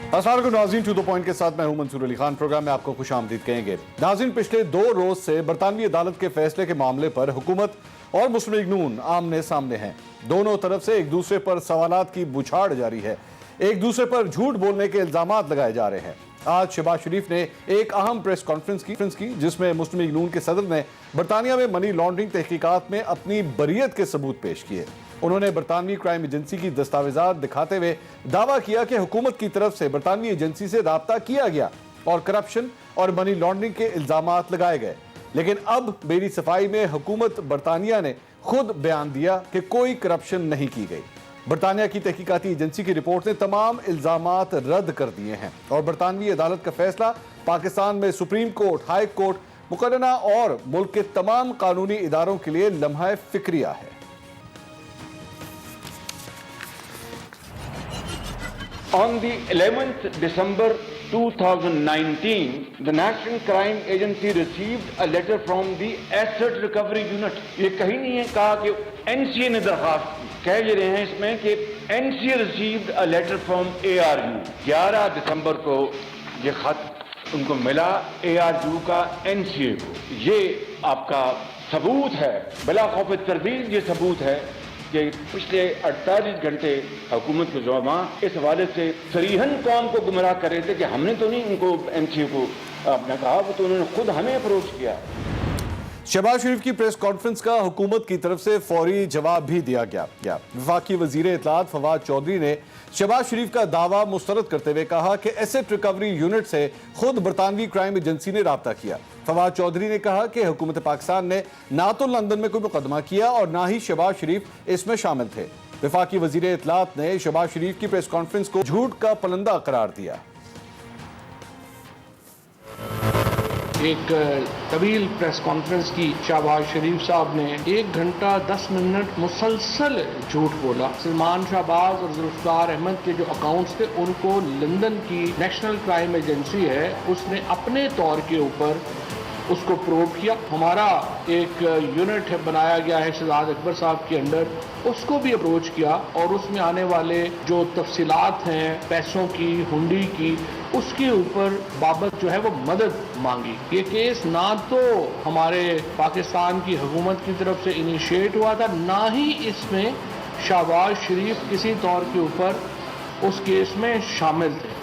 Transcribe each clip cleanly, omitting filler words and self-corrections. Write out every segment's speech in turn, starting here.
अस्सलाम वालेकुम नाज़रीन, टू द पॉइंट के साथ मैं हूं मंसूर अली खान। प्रोग्राम में आपको खुश आमदीद कहेंगे। नाज़रीन, पिछले 2 रोज से बरतानवी अदालत के फैसले के मामले पर हुकूमत और मुस्लिम लीग नून आमने सामने हैं। दोनों तरफ से एक दूसरे पर सवालात की बुछाड़ जारी है, एक दूसरे पर झूठ बोलने के इल्जामात लगाए जा रहे हैं। आज शहबाज शरीफ ने एक अहम प्रेस कॉन्फ्रेंस की जिसमें मुस्लिम लीग नून के सदर ने बरतानिया में मनी लॉन्ड्रिंग तहकीकात में अपनी बरीयत के सबूत पेश किए। उन्होंने बरतानवी क्राइम एजेंसी की दस्तावेजात दिखाते हुए दावा किया कि हुकूमत की तरफ से बरतानवी एजेंसी से राब्ता किया गया और करप्शन और मनी लॉन्ड्रिंग के इल्जामात लगाए गए। लेकिन अब मेरी सफाई में हुकूमत बरतानिया ने खुद बयान दिया कि कोई करप्शन नहीं की गई। बरतानिया की तहकीकाती एजेंसी की रिपोर्ट ने तमाम इल्जामात रद्द कर दिए हैं और बरतानवी अदालत का फैसला पाकिस्तान में सुप्रीम कोर्ट, हाई कोर्ट, मुकर्रना और मुल्क के तमाम कानूनी इदारों के लिए लम्हा फिक्रिया है। On the 11th December 2019, the National Crime Agency received a letter from the Asset Recovery Unit. ये कहीं नहीं है कहा कि NCA ने दरखास्त की, कह ये रहे हैं इसमें कि NCA received a letter from ARU। 11 दिसंबर को ये खत उनको मिला ARU का NCA को। ये आपका सबूत है, बिला खौफ तर्दीद ये सबूत है कि पिछले 48 घंटे हुकूमत के ज़ुलमा इस हवाले से सरीहन कौम को गुमराह कर रहे थे कि हमने तो नहीं उनको NCA को आपने कहा, वो तो उन्होंने खुद हमें अप्रोच किया। शहबाज शरीफ की प्रेस कॉन्फ्रेंस का हुकूमत की तरफ से फौरी जवाब भी दिया गया। वफाकी वजीर इत्तलात फवाद चौधरी ने शहबाज शरीफ का दावा मुस्तरद करते हुए कहा कि एसेट रिकवरी यूनिट से खुद बरतानवी क्राइम एजेंसी ने राब्ता किया। फवाद चौधरी ने कहा कि हुकूमत पाकिस्तान ने ना तो लंदन में कोई मुकदमा किया और ना ही शहबाज शरीफ इसमें शामिल थे। वफाकी वजीर इत्तलात ने शहबाज शरीफ की प्रेस कॉन्फ्रेंस को झूठ का पलंदा करार दिया। एक तवील प्रेस कॉन्फ्रेंस की शहबाज शरीफ साहब ने 1 घंटा 10 मिनट मुसलसल झूठ बोला। सलमान शहबाज और जुल्फकार अहमद के जो अकाउंट्स थे उनको लंदन की नेशनल क्राइम एजेंसी है उसने अपने तौर के ऊपर उसको प्रूव किया। हमारा एक यूनिट है बनाया गया है शहजाद अकबर साहब के अंडर, उसको भी अप्रोच किया और उसमें आने वाले जो तफसीलात हैं पैसों की, हुंडी की, उसके ऊपर बाबत जो है वो मदद मांगी। ये केस ना तो हमारे पाकिस्तान की हुकूमत की तरफ से इनिशिएट हुआ था, ना ही इसमें शहबाज शरीफ किसी तौर के ऊपर उस केस में शामिल थे।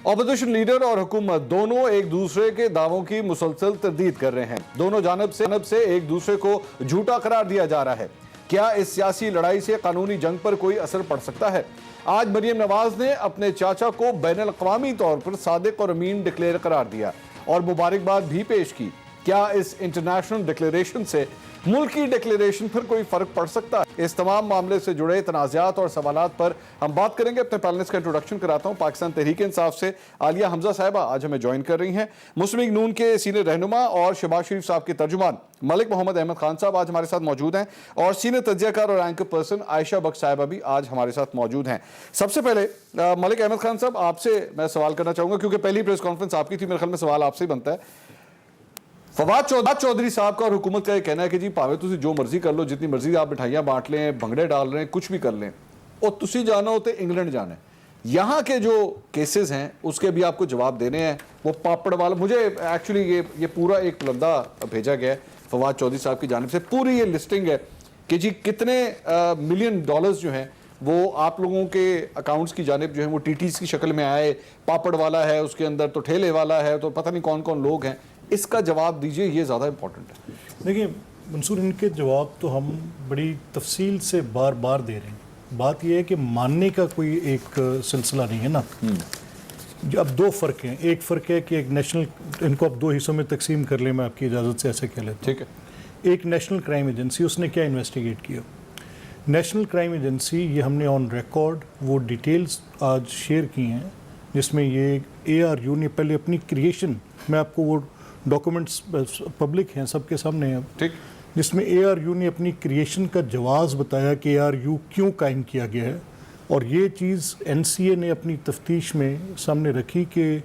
ऑपोजिशन लीडर और हुकूमत दोनों एक दूसरे के दावों की मुसलसल तरदीद कर रहे हैं। दोनों जानब से एक दूसरे को झूठा करार दिया जा रहा है। क्या इस सियासी लड़ाई से कानूनी जंग पर कोई असर पड़ सकता है? आज मरियम नवाज ने अपने चाचा को बैनुल अक़वामी तौर पर सादिक और अमीन डिक्लेयर करार दिया और मुबारकबाद भी पेश की। क्या इस इंटरनेशनल डिक्लेरेशन से मुल्की डिक्लेरेशन पर कोई फर्क पड़ सकता है? इस तमाम मामले से जुड़े तनाज़ात और सवालात पर हम बात करेंगे। अपने पैनलिस्ट का इंट्रोडक्शन कराता हूँ। पाकिस्तान तहरीक इंसाफ से आलिया हमजा साहिबा आज हमें ज्वाइन कर रही हैं। मुस्लिम लीग नून के सीनियर रहनुमा और शहबाज शरीफ साहब के तर्जुमान मलिक मोहम्मद अहमद खान साहब आज हमारे साथ मौजूद हैं और सीनियर तज्ज़ियाकार और एंकर पर्सन आयशा बख्श साहिबा भी आज हमारे साथ मौजूद हैं। सबसे पहले मलिक अहमद खान साहब, आपसे मैं सवाल करना चाहूँगा क्योंकि पहली प्रेस कॉन्फ्रेंस आपकी थी, मेरे ख्याल में सवाल आपसे ही बनता है। फवाद चौधरी साहब का और हुकूमत का ये कहना है कि जी भावे तुसी जो मर्जी कर लो, जितनी मर्जी आप मिठाइयाँ बांट लें, भंगड़े डाल रहे हैं, कुछ भी कर लें, और तुसी जाना हो तो इंग्लैंड जाना है। यहाँ के जो केसेस हैं उसके भी आपको जवाब देने हैं। वो पापड़ वाला, मुझे एक्चुअली ये पूरा एक पुलंदा भेजा गया है फवाद चौधरी साहब की जानिब से। पूरी ये लिस्टिंग है कि जी कितने मिलियन डॉलर्स जो हैं वो आप लोगों के अकाउंट्स की जानिब जो है वो टीटीज की शक्ल में आए। पापड़ वाला है, उसके अंदर तो ठेले वाला है, तो पता नहीं कौन कौन लोग हैं। इसका जवाब दीजिए, ये ज़्यादा इंपॉर्टेंट है। देखिए मंसूर, इनके जवाब तो हम बड़ी तफसील से बार बार दे रहे हैं। बात यह है कि मानने का कोई एक सिलसिला नहीं है ना। अब 2 फ़र्क हैं। एक फ़र्क है कि एक नेशनल, इनको अब 2 हिस्सों में तकसीम कर लें, मैं आपकी इजाज़त से ऐसे कह लेता हूं। ठीक है। एक नेशनल क्राइम एजेंसी, उसने क्या इन्वेस्टिगेट किया? नेशनल क्राइम एजेंसी, ये हमने ऑन रिकॉर्ड वो डिटेल्स आज शेयर की हैं जिसमें ये ARU ने पहले अपनी क्रिएशन, मैं आपको वो डॉक्यूमेंट्स पब्लिक हैं, सबके सामने हैं, ठीक, जिसमें ARU ने अपनी क्रिएशन का जवाज़ बताया कि ARU क्यों कायम किया गया है। और ये चीज़ NCA ने अपनी तफ्तीश में सामने रखी कि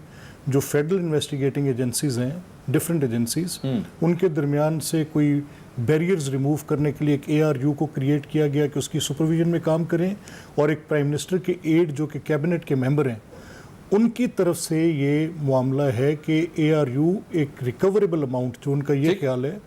जो फेडरल इन्वेस्टिगेटिंग एजेंसीज़ हैं, डिफरेंट एजेंसीज़, उनके दरमियान से कोई बैरियर्स रिमूव करने के लिए एक ARU को क्रिएट किया गया कि उसकी सुपरविजन में काम करें, और एक प्राइम मिनिस्टर के एड जो कि कैबिनेट के मेंबर हैं उनकी तरफ से ये मामला है कि ARU एक रिकवरेबल अमाउंट, जो उनका ये ख्याल है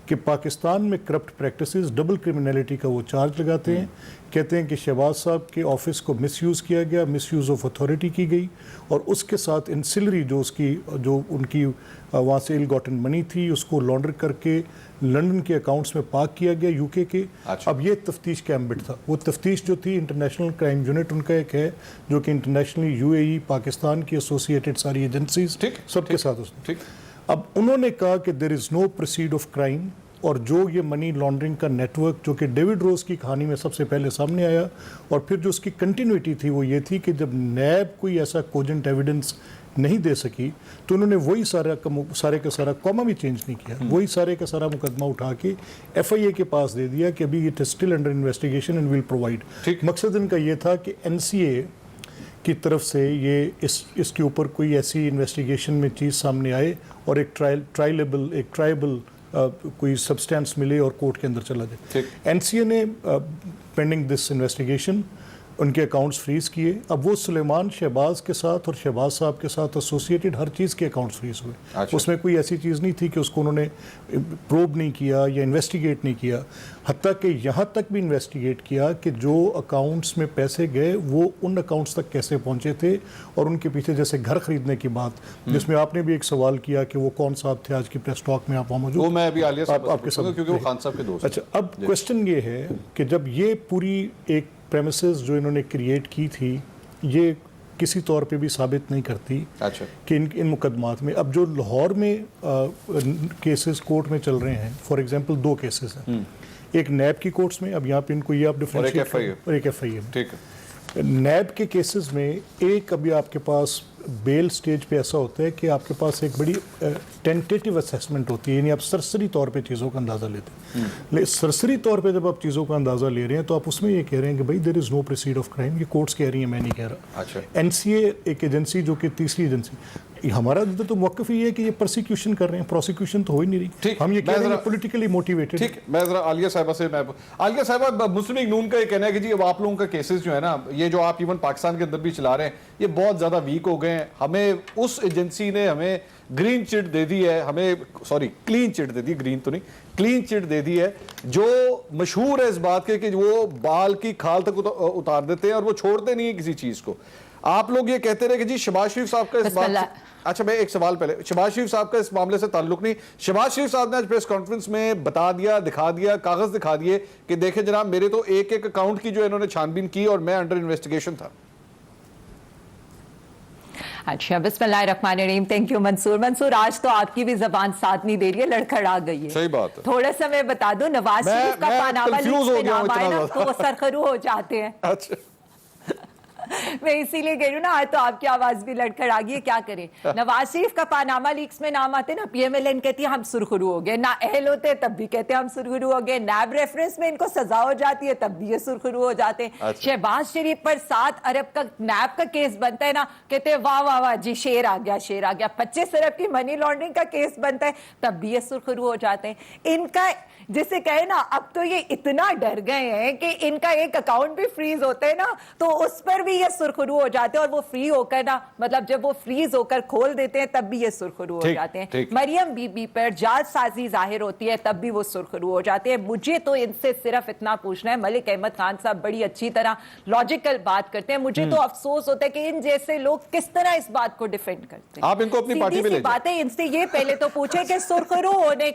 कि पाकिस्तान में करप्ट प्रैक्टिसेस, डबल क्रिमिनलिटी का वो चार्ज लगाते हैं, कहते हैं कि शहबाज साहब के ऑफिस को मिसयूज़ किया गया, मिसयूज़ ऑफ अथॉरिटी की गई, और उसके साथ इंसिलरी जो उनकी वहाँ से इल गॉटन मनी थी उसको लॉन्डर करके लंदन के अकाउंट्स में पार्क किया गया UK के। अच्छा। अब ये तफ्तीश का एम्बिट था, वो तफ्तीश जो थी इंटरनेशनल क्राइम यूनिट उनका एक है जो कि इंटरनेशनली UAE, पाकिस्तान की एसोसिएटेड सारी एजेंसीज सबके साथ उसने। अब उन्होंने कहा कि there is no proceed of crime, और जो ये मनी लॉन्ड्रिंग का नेटवर्क जो कि डेविड रोज की कहानी में सबसे पहले सामने आया, और फिर जो उसकी कंटिन्यूटी थी वो ये थी कि जब नैब कोई ऐसा कोजेंट एविडेंस नहीं दे सकी तो उन्होंने वही सारे का सारा कॉमा भी चेंज नहीं किया, वही सारे का सारा मुकदमा उठा के FIA के पास दे दिया कि अभी it is still under investigation and will provide. मकसद इनका ये था कि NCA की तरफ से ये इसके ऊपर कोई ऐसी इन्वेस्टिगेशन में चीज़ सामने आए और एक ट्रायबल कोई सब्सटेंस मिले और कोर्ट के अंदर चला जाए। NCA ने पेंडिंग दिस इन्वेस्टिगेशन उनके अकाउंट्स फ्रीज किए। अब वो सुलेमान शहबाज के साथ और शहबाज साहब के साथ एसोसिएटेड हर चीज़ के अकाउंट्स फ्रीज हुए। अच्छा। उसमें कोई ऐसी चीज़ नहीं थी कि उसको उन्होंने प्रोब नहीं किया या इन्वेस्टिगेट नहीं किया, हत्ता कि यहाँ तक भी इन्वेस्टिगेट किया कि जो अकाउंट्स में पैसे गए वो उन अकाउंट्स तक कैसे पहुँचे थे, और उनके पीछे जैसे घर खरीदने की बात जिसमें आपने भी एक सवाल किया कि वो कौन साहब थे, आज की प्रेस टॉक में आप मौजूद, वो मैं अभी आलिया साहब आपके साथ, क्योंकि वो खान साहब के दोस्त। अच्छा, अब क्वेश्चन ये है कि जब ये पूरी एक प्रेमिसेस जो इन्होंने क्रिएट की थी ये किसी तौर पे भी साबित नहीं करती। अच्छा। कि इन मुकदमात में अब जो लाहौर में केसेस कोर्ट में चल रहे हैं, फॉर एग्जांपल 2 केसेस हैं, एक नैब की कोर्ट्स में, अब यहाँ पे इनको ये आप डिफरेंशिएट, और एक FIA में। ठीक है। नैब के केसेस में एक अभी आपके पास बेल स्टेज पे ऐसा होता है कि आपके पास एक बड़ी टेंटेटिव असेसमेंट होती है, यानी आप सरसरी तौर पे चीज़ों का अंदाज़ा लेते हैं। लेकिन सरसरी तौर पे जब आप चीज़ों का अंदाज़ा ले रहे हैं तो आप उसमें ये कह रहे हैं कि भाई there is no proceed of crime, ये कोर्ट्स कह रही हैं, मैं नहीं कह रहा। अच्छा। NCA एक एजेंसी जो कि तीसरी एजेंसी, हमारा तो मौक़िफ़ ये है कि ये प्रोसिक्यूशन कर रहे हैं, प्रोसिक्यूशन तो हो ही नहीं रही, हम ये कह रहे हैं पॉलिटिकली मोटिवेटेड। ठीक, मैं जरा आलिया साहिबा से आलिया साहिबा, मुस्लिम लीग नून का ये कहना है कि जी अब आप लोगों का केसेस जो है ना, ये जो आप इवन पाकिस्तान के अंदर भी चला रहे हैं, ये बहुत ज़्यादा वीक हो गए हैं, हमें उस एजेंसी ने हमें ग्रीन चिट दे दी है, क्लीन चिट दे दी, ग्रीन तो नहीं, क्लीन चिट दे दी है, जो मशहूर है इस बात के कि वो बाल की खाल तक उतार देते हैं और वो छोड़ते नहीं है किसी चीज़ को। आप लोग ये कहते रहे कि जी शहबाज शरीफ साहब का इस बात, अच्छा मैं एक सवाल पहले, शहबाज शरीफ साहब का इस मामले से ताल्लुक नहीं, शहबाज शरीफ साहब ने आज प्रेस कॉन्फ्रेंस में बता दिया, दिखा दिया, कागज दिखा दिए कि देखें जनाब मेरे तो एक अकाउंट की जो इन्होंने छानबीन की और मैं अंडर इन्वेस्टिगेशन था। अच्छा, बिस्मिल्लाहिर्रहमानिर्रहीम। थैंक यू मंसूर, आज तो आपकी भी जबान साथ नहीं दे रही है, लड़खड़ा गई है। सही बात है। थोड़ा सा मैं बता दूं, नवाज शरीफ का पानामा लीक्स में नाम आए ना तो वो सरखरू हो जाते हैं। अच्छा। मैं इसीलिए कह रही हूँ ना, आज तो आपकी आवाज भी लड़खड़ा गई है, क्या करें। नवाज शरीफ का पानामा लीक्स में नाम आते ना, PMLN कहती है हम सुरखरू हो गए, ना अहल होते तब भी कहते हैं हम सुरखरू हो गए, नैब रेफरेंस में इनको सजा हो जाती है तब भी ये सुरखरू हो जाते हैं। अच्छा। शहबाज शरीफ पर 7 अरब का नैब का केस बनता है ना, कहते हैं वाह वाह वाह जी, शेर आ गया, शेर आ गया। 25 अरब की मनी लॉन्ड्रिंग का केस बनता है तब भी ये सुरखरू हो जाते हैं। इनका जिसे कहे ना, अब तो ये इतना डर गए हैं कि इनका एक अकाउंट भी फ्रीज होता है ना तो उस पर भी ये सुरखरू हो जाते हैं, और वो फ्री होकर ना, मतलब जब वो फ्रीज होकर खोल देते हैं तब भी ये सुरखरू हो जाते हैं। मरियम बीबी पर जालसाजी जाहिर होती है तब भी वो सुरखरू हो जाते हैं। मुझे तो इनसे सिर्फ इतना पूछना है, मलिक अहमद खान साहब बड़ी अच्छी तरह लॉजिकल बात करते हैं, मुझे तो अफसोस होता है कि इन जैसे लोग किस तरह इस बात को डिफेंड करते हैं। आप इनको अपनी पार्टी में ले बात है, इनसे ये पहले तो पूछे कि सुरखरू होने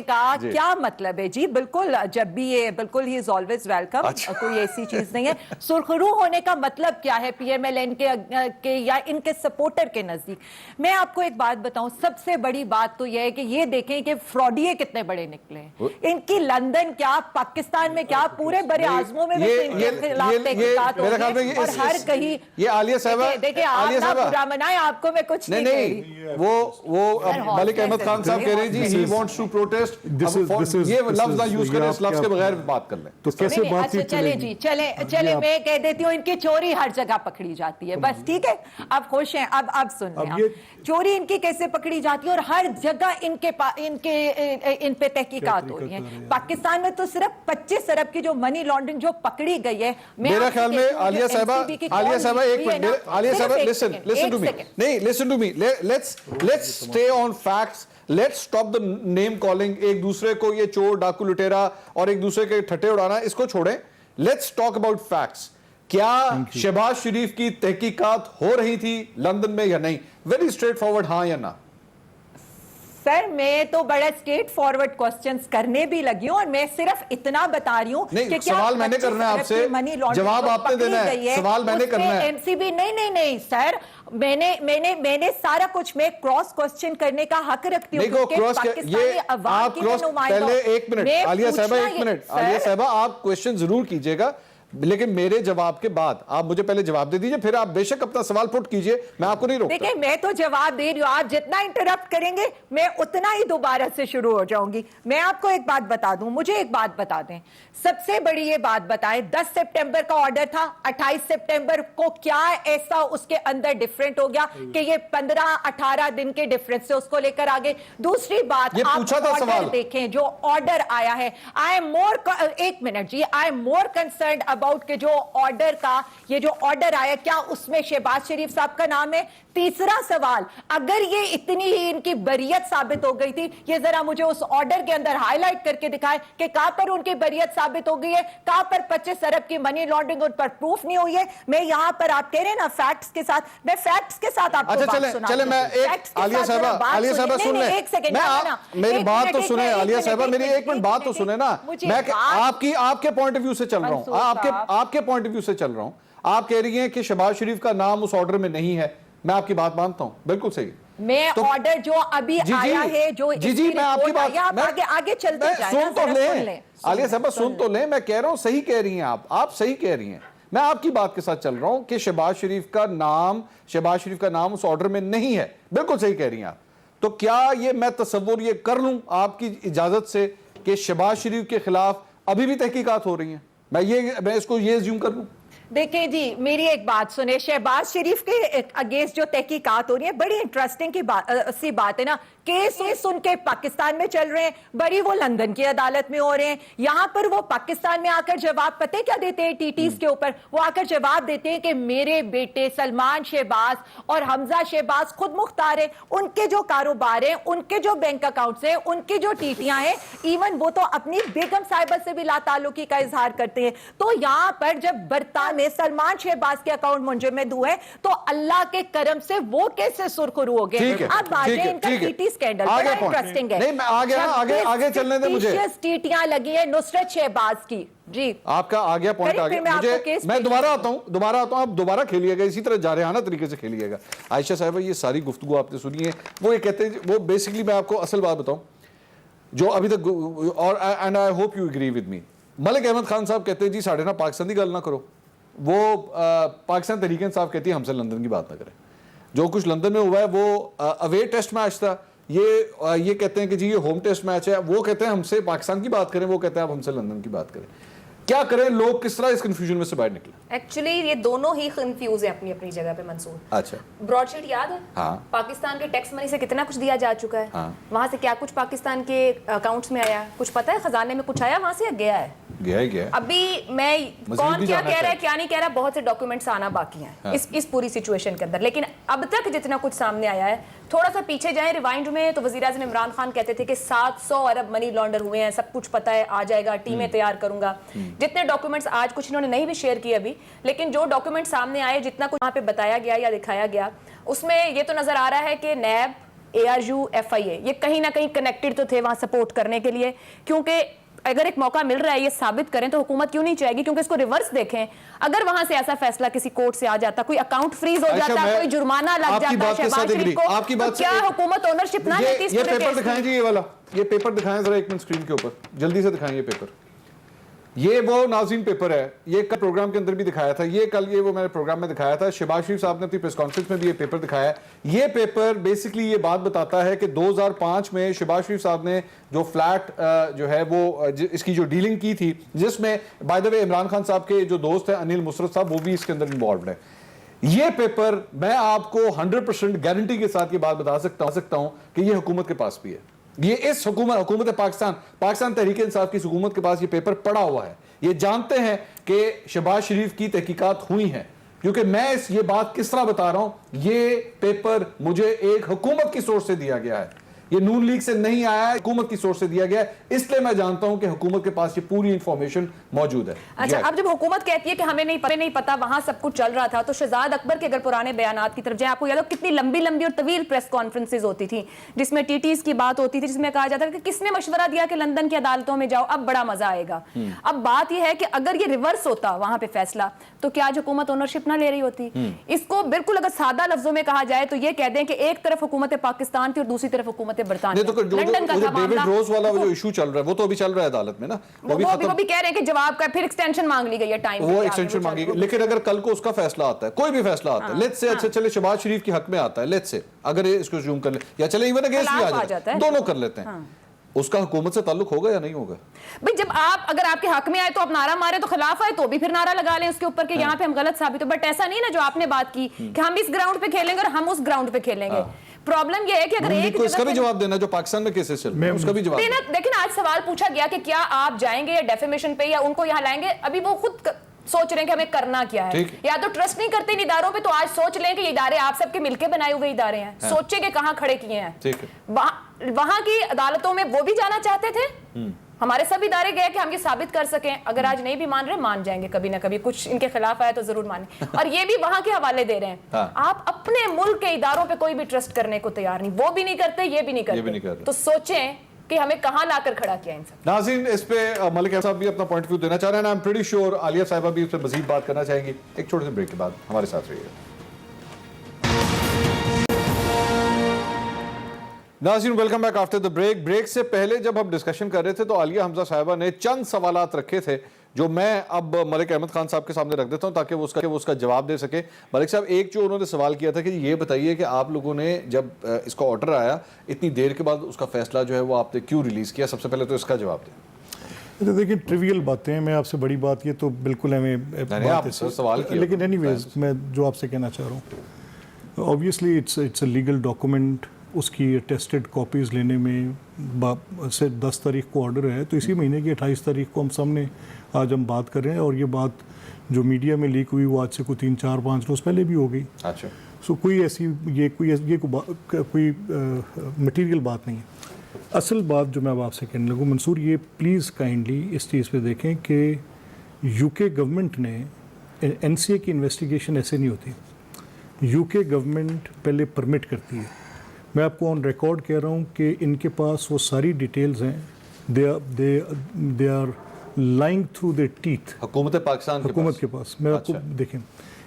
का क्या मतलब है जी। बिल्कुल, जब भी ये बिल्कुल ही इज ऑलवेज वेलकम, कोई ऐसी चीज नहीं है। सुरखरू होने का मतलब क्या है PMLN के या इनके सपोर्टर के नजदीक। मैं आपको एक बात बताऊं, सबसे बड़ी बात तो यह है कि ये देखें कि फ्रॉडिये कितने बड़े निकले हैं। इनकी लंदन क्या, पाकिस्तान में क्या, पूरे बरे आजमों में इनके खिलाफ तहकीकात हो रही है, और हर कहीं ये आलिया साहबा, देखिए आप ना बुरा मनाएं, आपको मैं कुछ नहीं कह रही। वो मलिक अहमद खान साहब कह रहे हैं जी, he wants to protest ये लफ्ज ना यूज करें, इस लफ्ज के बगैर बात कर लें। तो कैसे नहीं, बात अच्छा चले जी, चले मैं कह देती हूँ इनकी चोरी हर जगह पकड़ी जाती है, बस ठीक है, अब खुश हैं, अब सुन लें, चोरी इनकी कैसे पकड़ी जाती है और हर जगह इन पे तहकीकात हो रही है। पाकिस्तान में तो सिर्फ 25 अरब की जो मनी लॉन्ड्रिंग जो पकड़ी गई है, मेरा ख्याल में आलिया साहबा एक मिनट, आलिया साहबा लिसन टू मी, नहीं listen to me, let's stay on facts, let's stop the name calling, एक दूसरे को ये चोर डाकू लुटेरा और एक दूसरे के ठट्टे उड़ाना, इसको छोड़ें, लेट्स टॉक अबाउट फैक्ट्स। क्या शहबाज शरीफ की तहकीकात हो रही थी लंदन में या नहीं? वेरी स्ट्रेट फॉरवर्ड, हाँ या ना? सर मैं तो बड़ा स्ट्रेट फॉरवर्ड क्वेश्चंस करने भी लगी हूं और मैं सिर्फ इतना बता रही हूं कि क्या सवाल मैंने करना है आपसे, जवाब आपने देना है, सवाल मैंने करना है। एमसीबी नहीं सर, मैंने सारा कुछ, मैं क्रॉस क्वेश्चन करने का हक रखती हूँ। पहले एक मिनट आलिया साहबा, एक मिनट आलिया साहबा, आप क्वेश्चन जरूर कीजिएगा, लेकिन मेरे जवाब के बाद आप मुझे पहले जवाब दे दीजिए, फिर आप बेशक अपना सवाल पुट कीजिए, मैं आपको नहीं रोकता। देखिए मैं तो जवाब दे रही हूं, आप जितना इंटरप्ट करेंगे मैं उतना ही दोबारा से शुरू हो जाऊंगी। मैं आपको एक बात बता दूं, मुझे एक बात बता दें, सबसे बड़ी ये बात बताएं, 10 सितंबर का ऑर्डर था, 28 सितंबर को क्या ऐसा उसके अंदर डिफरेंट हो गया कि ये 15-18 दिन के डिफरेंस से उसको लेकर आगे। दूसरी बात, आप ऑर्डर देखें जो ऑर्डर आया है, आई एम मोर, एक मिनट जी, I am more concerned about के जो ऑर्डर का, ये जो ऑर्डर आया क्या उसमें शहबाज शरीफ साहब का नाम है? तीसरा सवाल, अगर ये इतनी ही इनकी बरियत साबित हो गई थी, ये जरा मुझे उस ऑर्डर के अंदर हाईलाइट करके दिखाएं कि कहां पर उनकी बरियत साबित हो गई है, कहां पर 25 अरब की मनी लॉन्ड्रिंग उन पर प्रूफ नहीं हुई है। मैं यहां पर, आप कह रहे हैं ना फैक्ट्स के साथ, मैं फैक्ट्स के साथ आपको अच्छा, चले मैं एक, आलिया साहबा सुन ले, मेरी बात तो सुने, आलिया साहबा मेरी एक मिनट बात तो सुने ना, मैं आपके पॉइंट ऑफ व्यू से चल रहा हूं, आपके पॉइंट ऑफ व्यू से चल रहा हूं। आप कह रही हैं कि शहबाज शरीफ का नाम उस ऑर्डर में नहीं है, मैं आपकी बात मानता हूं, बिल्कुल सही। मैं तो ऑर्डर जो अभी आया है, जो जी मैं आपकी बात, आगे चलते जाएं, सुन तो ले आलिया साहबा, सुन तो ले, मैं कह रहा हूं सही कह रही हैं आप सही कह रही हैं, मैं आपकी बात के साथ चल रहा हूं कि शहबाज शरीफ का नाम उस ऑर्डर में नहीं है, बिल्कुल सही कह रही हैं आप। तो क्या ये मैं तसव्वुर ये कर लूं आपकी इजाजत से कि शहबाज शरीफ के खिलाफ अभी भी तहकीकात हो रही हैं? मैं इसको ये अज्यूम कर लूं? देखिए जी, मेरी एक बात सुने, शहबाज शरीफ के अगेंस्ट जो तहकीकात हो रही है, बड़ी इंटरेस्टिंग सी बात है ना, केस उनके पाकिस्तान में चल रहे हैं, बड़ी वो लंदन की अदालत में हो रहे हैं, यहां पर वो पाकिस्तान में आकर जवाब पता है क्या देते हैं टीटीज के ऊपर? वो आकर जवाब देते हैं कि मेरे बेटे सलमान शहबाज और हमजा शहबाज खुद मुख्तार है, उनके जो कारोबार है, उनके जो बैंक अकाउंट्स है, उनकी जो टीटियां हैं, इवन वो तो अपनी बेगम साहिबा से भी लाताल्लुकी का इजहार करते हैं। तो यहां पर जब बर्तान में सलमान शहबाज के अकाउंट मुंजमद हुए तो अल्लाह के करम से वो कैसे सुरखरू हो गए। अब बातें इनका टीटी स्कैंडल बड़ा इंटरेस्टिंग है। नहीं, मैं आगे चलने दे मुझे। टीटियां लगी है नुसरत शहबाज की जी, आपका आ गया पॉइंट, आ गया। मैं दोबारा आता हूं, आप दोबारा खेलिएगा, इसी तरह जारहाना तरीके से खेलिएगा। आयशा साहब, ये सारी गुफ्तगू आपने सुनी है, वो ये कहते हैं, वो बेसिकली मैं आपको असल बात बताऊं जो अभी तक, और and I hope you agree with me, Malik Ahmad Khan साहब कहते हैं जी साढ़े ना पाकिस्तान की गल ना करो, वो पाकिस्तान तहरीक इंसाफ कहती है हमसे लंदन की बात ना करें। जो कुछ लंदन में हुआ है वो अवे टेस्ट मैच था, ये कहते हैं कि जी ये होम टेस्ट मैच है, वो कहते हैं हमसे पाकिस्तान की बात करें, वो कहते हैं आप हमसे लंदन की बात करें। क्या करें, लोग किस तरह इस कंफ्यूजन में से बाहर निकले? एक्चुअली ये दोनों ही कंफ्यूज है अपनी अपनी जगह पे मंसूर। अच्छा, ब्रॉडशीट याद है? हाँ। पाकिस्तान के टैक्स मनी से कितना कुछ दिया जा चुका है, हाँ। वहां से क्या कुछ पाकिस्तान के अकाउंट्स में आया, कुछ पता है? खजाने में कुछ आया वहां से या गया है? गया। अभी मैं कौन क्या कह रहा है क्या नहीं कह रहा, बहुत से डॉक्यूमेंट्स आना बाकी हैं हाँ। इस पूरी सिचुएशन के अंदर, लेकिन अब तक जितना कुछ सामने आया है, थोड़ा सा पीछे जाएं रिवाइंड में, तो वज़ीर-ए-आज़म इमरान खान कहते थे कि 700 अरब मनी लॉन्डर हुए हैं, सब कुछ पता है, आ जाएगा, टीमें तैयार करूंगा। जितने डॉक्यूमेंट्स आज कुछ इन्होंने नहीं भी शेयर किए अभी, लेकिन जो डॉक्यूमेंट सामने आए, जितना कुछ वहाँ पे बताया गया या दिखाया गया, उसमें ये तो नजर आ रहा है कि नैब, ARU, FIA ये कहीं ना कहीं कनेक्टेड तो थे वहाँ सपोर्ट करने के लिए, क्योंकि अगर एक मौका मिल रहा है ये साबित करें तो हुकूमत क्यों नहीं चाहेगी? क्योंकि इसको रिवर्स देखें, अगर वहां से ऐसा फैसला किसी कोर्ट से आ जाता, कोई अकाउंट फ्रीज हो जाता, कोई जुर्माना लग जाता शहबाज शरीफ को, तो क्या हुकूमत ओनरशिप ना लेती? ये पेपर दिखाएं जी, ये वाला, ये पेपर दिखाएं जरा एक मिनट स्क्रीन के ऊपर, जल्दी से दिखाएं ये पेपर। یہ وہ ناظرین پیپر ہے, یہ کل پروگرام کے اندر بھی دکھایا تھا, یہ وہ میں نے پروگرام میں دکھایا تھا, شہباز شریف صاحب نے اپنی پریس کانفرنس میں بھی یہ پیپر دکھایا ہے. یہ پیپر بیسکلی یہ بات بتاتا ہے کہ 2005 میں شہباز شریف صاحب نے جو فلیٹ جو ہے وہ اس کی جو ڈیلنگ کی تھی, جس میں بائی دا وے عمران خان صاحب کے جو دوست ہیں انل مسرت صاحب, وہ بھی اس کے اندر انوالوڈ ہے. یہ پیپر میں آپ کو 100% گارنٹی کے ساتھ یہ بات بتا سکتا ہوں کہ یہ حکومت کے پاس بھی ہے. یہ اس حکومت پاکستان تحریک انصاف کی حکومت کے پاس یہ پیپر پڑا ہوا ہے. یہ جانتے ہیں کہ شہباز شریف کی تحقیقات ہوئی ہیں, کیونکہ میں یہ بات کس طرح بتا رہا ہوں, یہ پیپر مجھے ایک حکومت کی سورس سے دیا گیا ہے, یہ نون لیگ سے نہیں آیا ہے, حکومت کی سورس سے دیا گیا ہے, اس لیے میں جانتا ہوں کہ حکومت کے پاس یہ پوری انفارمیشن موجود ہے. اچھا, اب جب حکومت کہتی ہے کہ ہمیں نہیں پتا وہاں سب کچھ چل رہا تھا, تو شہزاد اکبر کے اگر پرانے بیانات کی طرف جائیں, آپ کو یاد ہو کتنی لمبی اور طویل پریس کانفرنسز ہوتی تھی جس میں ٹی ٹیز کی بات ہوتی تھی, جس میں کہا جاتا تھا کہ کس نے مشورہ دیا کہ لندن کی عدالتوں میں جاؤ, اب بڑا مزہ آئے گا. اب بات یہ ہے کہ اگر یہ ریورس ہوتا وہاں پہ فیصلہ, تو کیا آج حکومت اونرشپ نہ لے رہی ہوتی؟ اس کو بالکل اگر سادہ لفظوں میں کہا جائے تو یہ کہہ دیں کہ ایک طرف حکومت پاکستان تھی اور دوسری طرف حکومت برطانیہ. ڈیوڈ روز والا جو ایشو چل رہا ہے وہ تو ابھی چل رہا ہے عدالت میں نا, وہ بھی کہہ رہے ہیں کہ جواب کا پھر ایکسٹینشن مانگ لی گئی ہے ٹائم, وہ ایکسٹینشن مانگی گئی. لیکن اگر کل کو اس کا فیصلہ آتا ہے, کوئی بھی فیصلہ آتا ہے, لیٹس سے اچھا چلے شہباز شریف کے حق میں آتا ہے, لیٹس سے اگر اس کو زوم کر لیں, یا چلے ایون اگینسٹ بھی آ جاتا ہے, دونوں کر لیتے ہیں, اس کا حکومت سے تعلق ہوگا یا نہیں ہوگا؟ بھئی جب اگر آپ کے حق میں آئے تو آپ نعرہ مارے, تو خلاف آئے تو بھی پھر نعرہ لگا لیں اس کے اوپر کہ یہاں پہ ہم غلط ثابت ہو. بٹ ایسا نہیں نا جو آپ نے بات کی کہ ہم اس گراؤنڈ پہ کھیلیں گے اور ہم اس گراؤنڈ پہ کھیلیں گے. پرابلم یہ ہے کہ اگر ایک اس کا بھی جواب دینا جو پاکستان میں کیسز چل رہے ہیں, اس کا بھی جواب دینا. لیکن آج سوال پوچھا گیا کہ کیا آپ جائیں گے یا ڈیفیمیشن پہ یا ان کو یہاں لائیں گے, ابھی وہ خود سوچ رہے ہیں کہ ہمیں کرنا کیا ہے. یا تو ٹرسٹ نہیں کرتے ان اداروں پہ, تو آج سوچ لیں کہ یہ ادارے آپ سب کے مل کے بنائے ہوئے ادارے ہیں, سوچیں کہ کہاں کھڑے کیے ہیں. وہاں کی عدالتوں میں وہ بھی جانا چاہتے تھے, ہمارے سب ادارے گئے کہ ہم یہ ثابت کر سکیں. اگر آج نہیں بھی مان رہے, مان جائیں گے کبھی نہ کبھی, کچھ ان کے خلاف آئے تو ضرور مانیں. اور یہ بھی وہاں کے حوالے دے رہے ہیں. آپ اپنے ملک کے اداروں پہ کوئی بھی ٹرسٹ کرنے کو تیار نہیں, وہ بھی نہیں کرتے, یہ بھی نہیں کرتے, تو سوچیں کہ ہمیں کہاں لا کر کھڑا کیا ان سب. ناظرین, اس پہ ملک احمد صاحب بھی اپنا پوائنٹ آف ویو دینا چاہ رہے ہیں. I'm pretty sure عالیہ صاحبہ بھی اس پہ مزید بات کرنا چاہیں گی. ایک چھوٹے سے بریک کے بعد ہمارے ساتھ رہیے. ناظرین, welcome back after the break. Break سے پہلے جب ہم ڈسکشن کر رہے تھے تو عالیہ حمزہ صاحبہ نے چند سوالات رکھے تھے جو میں اب ملک احمد خان صاحب کے سامنے رکھ دیتا ہوں تاکہ وہ اس کا جواب دے سکے. ملک صاحب, ایک جو انہوں نے سوال کیا تھا کہ یہ بتائیے کہ آپ لوگوں نے جب اس کا آرڈر آیا اتنی دیر کے بعد اس کا فیصلہ جو ہے وہ آپ نے کیوں ریلیز کیا؟ سب سے پہلے تو اس کا جواب دیں. دیکھیں, ٹریویل باتیں, میں آپ سے بڑی بات, یہ تو بالکل ہمیں سوال کیا, لیکن اینی ویز میں جو آپ سے کہنا چاہ رہا ہوں, obviously it's a legal document. اس کی ٹیسٹڈ کاپیز لینے میں سے 10 تاریخ کو آرڈر ہے, تو اسی مہینے کی 28 تاریخ کو آج ہم بات کر رہے ہیں, اور یہ بات جو میڈیا میں لیک ہوئی وہ آج سے کوئی 3-4-5 روز پہلے بھی ہو گئی. اچھا, سو کوئی ایسی کوئی مٹیریل بات نہیں ہے. اصل بات جو میں اب آپ سے کہنے لگوں منصور, یہ پلیز کائنڈلی اس چیز پہ دیکھیں کہ یو کے گورنمنٹ نے این سی اے کی انویسٹیگیشن ایسے نہیں ہوتی. یو کے گورنمنٹ پہلے پرمٹ کرتی ہے. میں آپ کو آن ریکارڈ کہہ رہا ہوں کہ ان کے پاس وہ ساری ڈیٹیلز ہیں, they are lying through their teeth. حکومت پاکستان کے پاس میں آپ کو دیکھیں,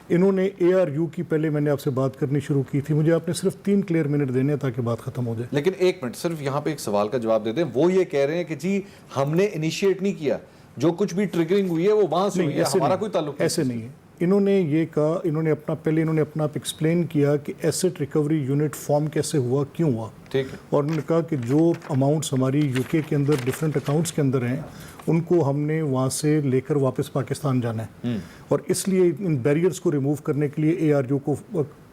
انہوں نے اے آر یو کی پہلے میں نے آپ سے بات کرنی شروع کی تھی, مجھے آپ نے صرف 3 کلیئر منٹ دینے ہیں تاکہ بات ختم ہو جائے. لیکن ایک منٹ, صرف یہاں پہ ایک سوال کا جواب دے دیں. وہ یہ کہہ رہے ہیں کہ جی ہم نے انیشیٹ نہیں کیا, جو کچھ بھی ٹریگرنگ ہوئی ہے وہ وہاں سے ہوئی ہے, ہمارا کوئی تعلق ایسے نہیں ہے. انہوں نے یہ کہا, انہوں نے اپنا ایکسپلین کیا کہ ایسٹ ریکوری یونٹ فارم کیسے ہوا, کیوں ہوا. ٹھیک ہے. اور انہوں نے کہا کہ جو اماؤنٹس ہماری یو کے اندر ڈفرینٹ اکاؤنٹس کے اندر ہیں ان کو ہم نے وہاں سے لے کر واپس پاکستان جانا ہے, اور اس لیے ان بیریئرز کو ریموو کرنے کے لیے اے آر یو کو